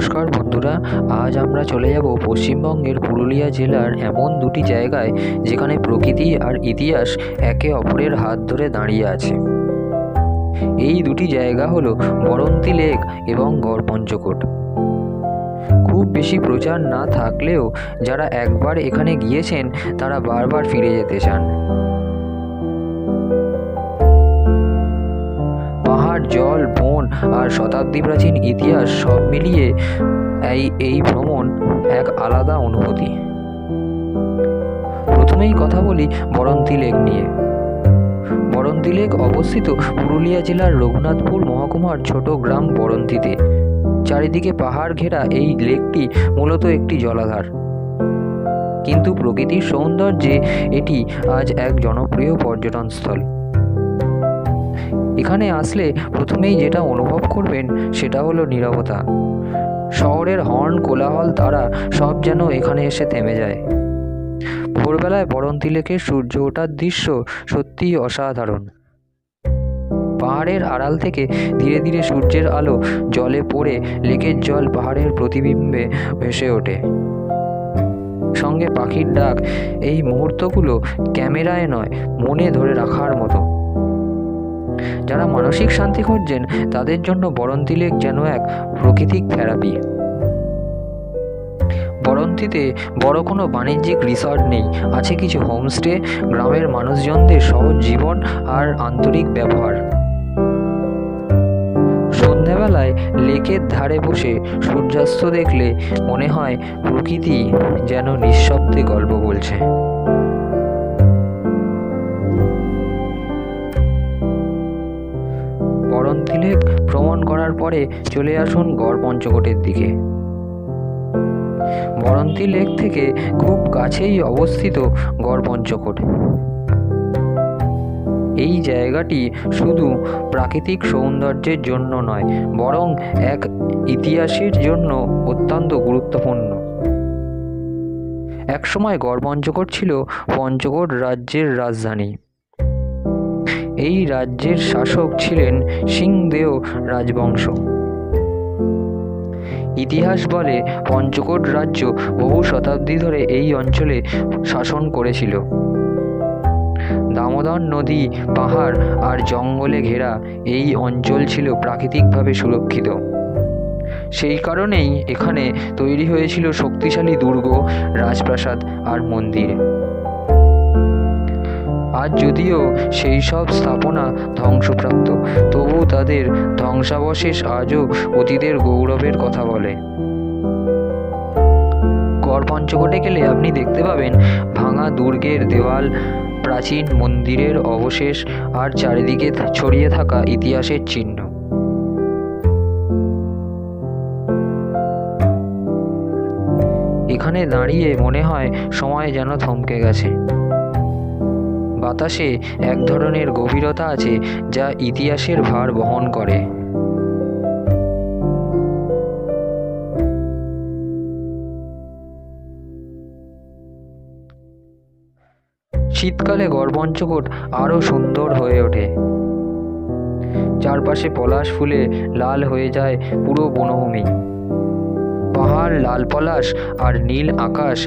নমস্কার বন্ধুরা, আজ আমরা চলে যাব পশ্চিমবঙ্গের পুরুলিয়া জেলার এমন দুটি জায়গায় যেখানে প্রকৃতি আর ইতিহাস একে অপরের হাত ধরে দাঁড়িয়ে আছে। এই দুটি জায়গা হলো বরন্তী লেক এবং গড়পঞ্চকোট। খুব বেশি প্রচার না থাকলেও যারা একবার এখানে গিয়েছেন তারা বারবার ফিরে যেতে চান। পাহাড়, জল, বন আর শতাব্দী প্রাচীন ইতিহাস সব মিলিয়ে এই ভ্রমণ এক আলাদা অনুভূতি। প্রথমেই কথা বলি বরন্তী লেক নিয়ে। বরন্তী লেক অবস্থিত পুরুলিয়া জেলার রঘুনাথপুর মহকুমার ছোট গ্রাম বরন্তীতে। চারিদিকে পাহাড় ঘেরা এই লেকটি মূলত একটি জলাধার, কিন্তু প্রকৃতির সৌন্দর্যে এটি আজ এক জনপ্রিয় পর্যটনস্থল। এখানে আসলে প্রথমেই যেটা অনুভব করবেন সেটা হলো নীরবতা। শহরের হর্ন, কোলাহল, তারা সব যেন এখানে এসে থেমে যায়। ভোরবেলায় বরন্তী লেকের সূর্য ওঠার দৃশ্য সত্যিই অসাধারণ। পাহাড়ের আড়াল থেকে ধীরে ধীরে সূর্যের আলো জলে পড়ে লেকের জল পাহাড়ের প্রতিবিম্বে ভেসে ওঠে। সঙ্গে পাখির ডাক। এই মুহূর্তগুলো ক্যামেরায় নয়, মনে ধরে রাখার মতো। যারা মানসিক শান্তি খুঁজছেন তাদের জন্য বরন্তী লেক যেন এক প্রাকৃতিক থেরাপি। বরন্তীতে বড় কোনো বাণিজ্যিক রিসর্ট নেই, আছে কিছু হোমস্টে, গ্রামের মানুষজনদের সহজ জীবন আর আন্তরিক ব্যবহার। সন্ধ্যাবেলায় লেকের ধারে বসে সূর্যাস্ত দেখলে মনে হয় প্রকৃতি যেন নিঃশব্দে গল্প বলছে। বরন্তী লেক ভ্রমণ করার পরে চলে আসুন গড়পঞ্চকোটের দিকে। বরন্তী লেক থেকে খুব কাছেই অবস্থিত গড়পঞ্চকোট। এই জায়গাটি শুধু প্রাকৃতিক সৌন্দর্যের জন্য নয়, বরং এক ইতিহাসের জন্য অত্যন্ত গুরুত্বপূর্ণ। একসময় গড়পঞ্চকোট ছিল পঞ্চকোট রাজ্যের রাজধানী। এই রাজ্যের শাসক ছিলেন সিংদেও রাজবংশ। ইতিহাস বলে পঞ্চকোট রাজ্য বহু শতাব্দী ধরে এই অঞ্চলে শাসন করেছিল। দামোদর নদী, পাহাড় আর জঙ্গলে ঘেরা এই অঞ্চল ছিল প্রাকৃতিকভাবে সুরক্ষিত। সেই কারণেই এখানে তৈরি হয়েছিল শক্তিশালী দুর্গ, রাজপ্রাসাদ আর মন্দির। আজ যদিও সেই সব স্থাপনা ধ্বংসপ্রাপ্ত, তবু তাদের ধ্বংসাবশেষ আজও অতীতের গৌরবের কথা বলে। গড়পঞ্চকোটে গেলে আপনি দেখতে পাবেন ভাঙা দুর্গের দেওয়াল, প্রাচীন মন্দিরের অবশেষ আর চারিদিকে ছড়িয়ে থাকা ইতিহাসের চিহ্ন। এখানে দাঁড়িয়ে মনে হয় সময় যেন থমকে গেছে। বাতাসে এক ধরনের গভীরতা আছে যা ইতিহাসের ভার বহন করে। শীতকালে গড়পঞ্চকোট আরও সুন্দর হয়ে ওঠে। চারপাশে পলাশ ফুলে লাল হয়ে যায় পুরো বনভূমি। পাহাড়, লাল পলাশ আর নীল আকাশ,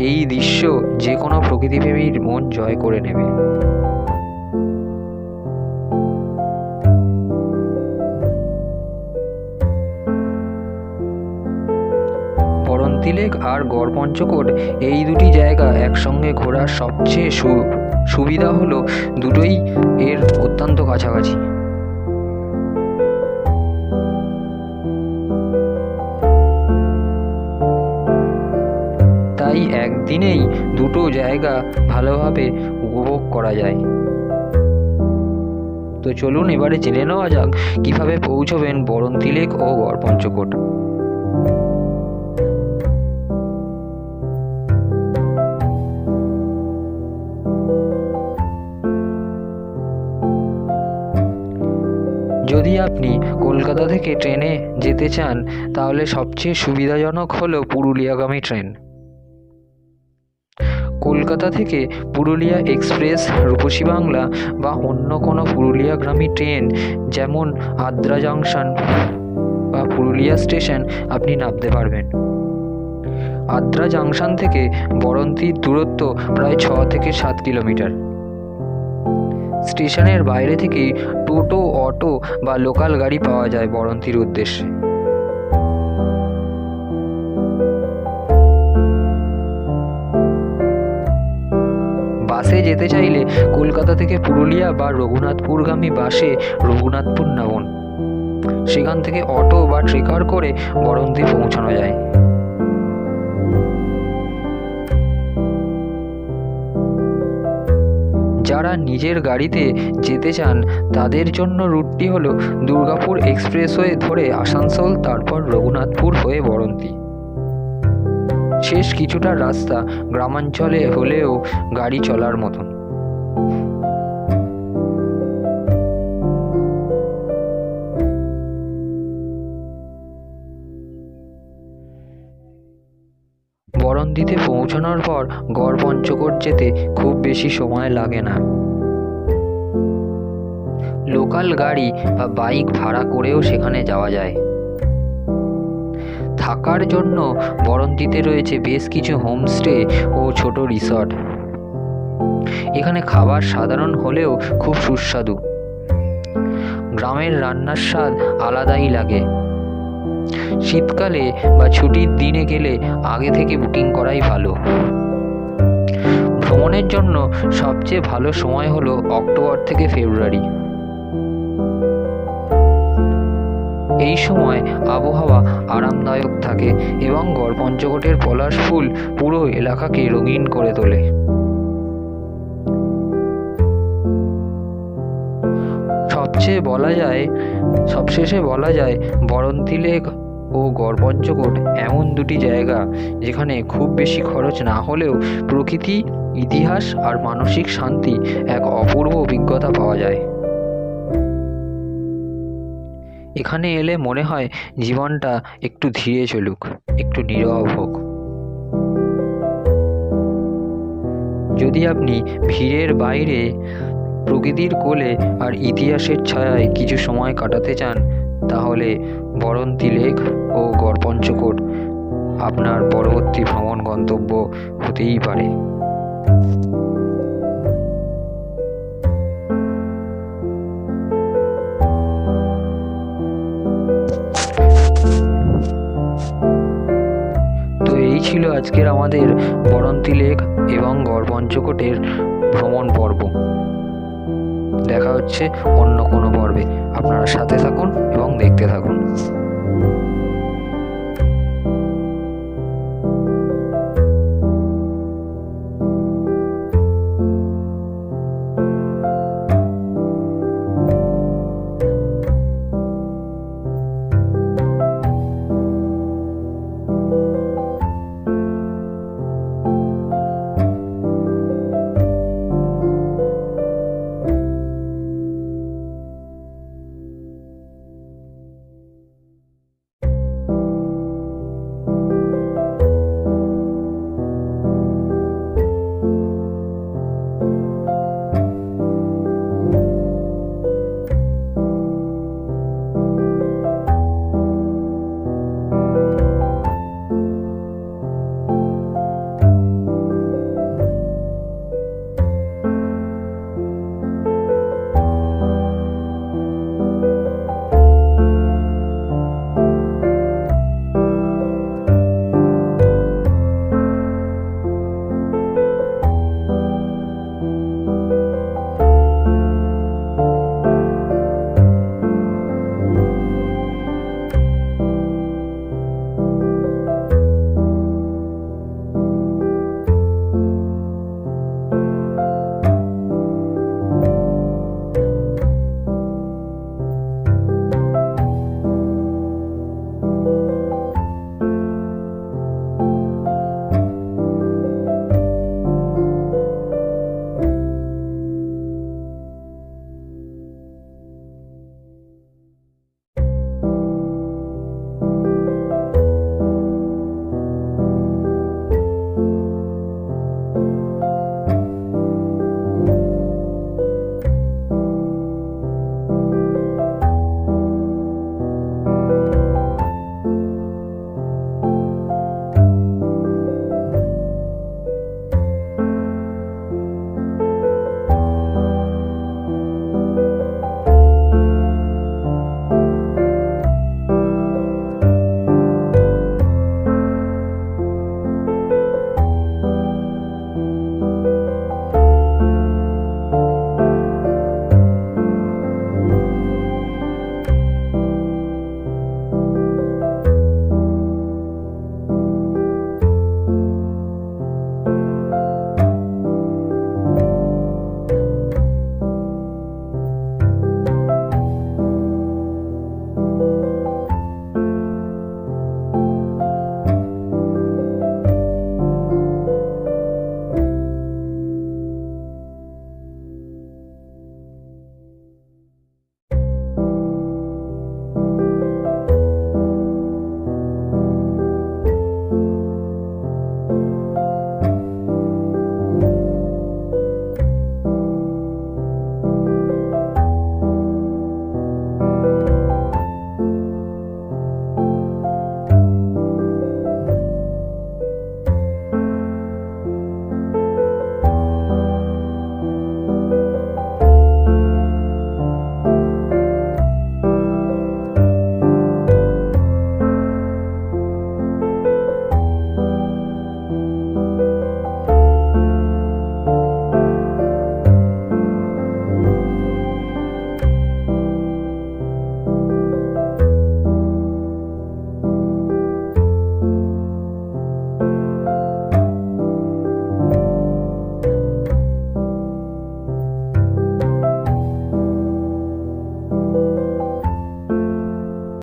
এই দৃশ্য যে কোনো প্রকৃতিপ্রেমীর মন জয় করে নেবে। বরন্তী লেক আর গড়পঞ্চকোট, এই দুটি জায়গা একসঙ্গে ঘোরার সবচেয়ে সুবিধা হলো দুটোই এর অত্যন্ত কাছাকাছি। তাই একদিনেই দুটো জায়গা ভালোভাবে উপভোগ করা যায়। তো চলুন এবারে জেনে নেওয়া যাক কিভাবে পৌঁছবেন বরন্তী লেক ও গড়পঞ্চকোট। যদি আপনি কলকাতা থেকে ট্রেনে যেতে চান তাহলে সবচেয়ে সুবিধাজনক হলো পুরুলিয়াগামী ট্রেন। কলকাতা থেকে পুরুলিয়া এক্সপ্রেস, রূপসী বাংলা বা অন্য কোনো পুরুলিয়াগামী ট্রেন যেমন আদ্রা জাংশন বা পুরুলিয়া স্টেশন আপনি নামতে পারবেন। আদ্রা জাংশন থেকে বরন্তির দূরত্ব প্রায় 6 থেকে 7 কিলোমিটার। স্টেশনের বাইরে থেকেই টোটো, অটো বা লোকাল গাড়ি পাওয়া যায় বরন্তির উদ্দেশ্যে। বাসে যেতে চাইলে কলকাতা থেকে পুরুলিয়া বা রঘুনাথপুরগামী বাসে রঘুনাথপুর নামুন। সেখান থেকে অটো বা ট্রেকার করে বরন্তি পৌঁছানো যায়। যারা নিজের গাড়িতে যেতে চান তাদের জন্য রুটটি হলো দুর্গাপুর এক্সপ্রেসওয়ে ধরে আসানসোল, তারপর রঘুনাথপুর হয়ে বরন্তি। শেষ কিছুটা রাস্তা গ্রামাঞ্চলে হলেও গাড়ি চলার মতন। বরন্তিতে পৌঁছানোর পর গড়পঞ্চকোট যেতে খুব বেশি সময় লাগে না। লোকাল গাড়ি বা বাইক ভাড়া করেও সেখানে যাওয়া যায়। থাকার জন্য বরন্তিতে রয়েছে বেশ কিছু হোমস্টে ও ছোট রিসর্ট। এখানে খাবার সাধারণ হলেও খুব সুস্বাদু। গ্রামের রান্নার স্বাদ আলাদাই লাগে। শীতকালে বা ছুটির দিনে গেলে আগে থেকে বুকিং করাই ভালো। ভ্রমণের জন্য সবচেয়ে ভালো সময় হলো অক্টোবর থেকে ফেব্রুয়ারি। এই সময় আবহাওয়া আরামদায়ক থাকে এবং গড়পঞ্চকোটের পলাশ ফুল পুরো এলাকাকে রঙিন করে তোলে। সবশেষে বলা যায় বরন্তি লেক ও গড়পঞ্চকোট এমন দুটি জায়গা যেখানে খুব বেশি খরচ না হলেও প্রকৃতি, ইতিহাস আর মানসিক শান্তি এক অপূর্ব অভিজ্ঞতা পাওয়া যায়। এখানে এলে মনে হয় জীবনটা একটু ধীরে চলুক, একটু নীরব হোক। যদি আপনি ভিড়ের বাইরে প্রকৃতির কোলে আর ইতিহাসের ছায়ায় কিছু সময় কাটাতে চান, তাহলে বরন্তি লেক ও গড়পঞ্চকোট আপনার পরবর্তী ভ্রমণ গন্তব্য হতেই পারে। তো এই ছিল আজকের আমাদের বরন্তি লেক এবং গড়পঞ্চকোটের ভ্রমণ পর্ব। দেখা হচ্ছে অন্য কোনো পর্বে। আপনারা সাথে থাকুন।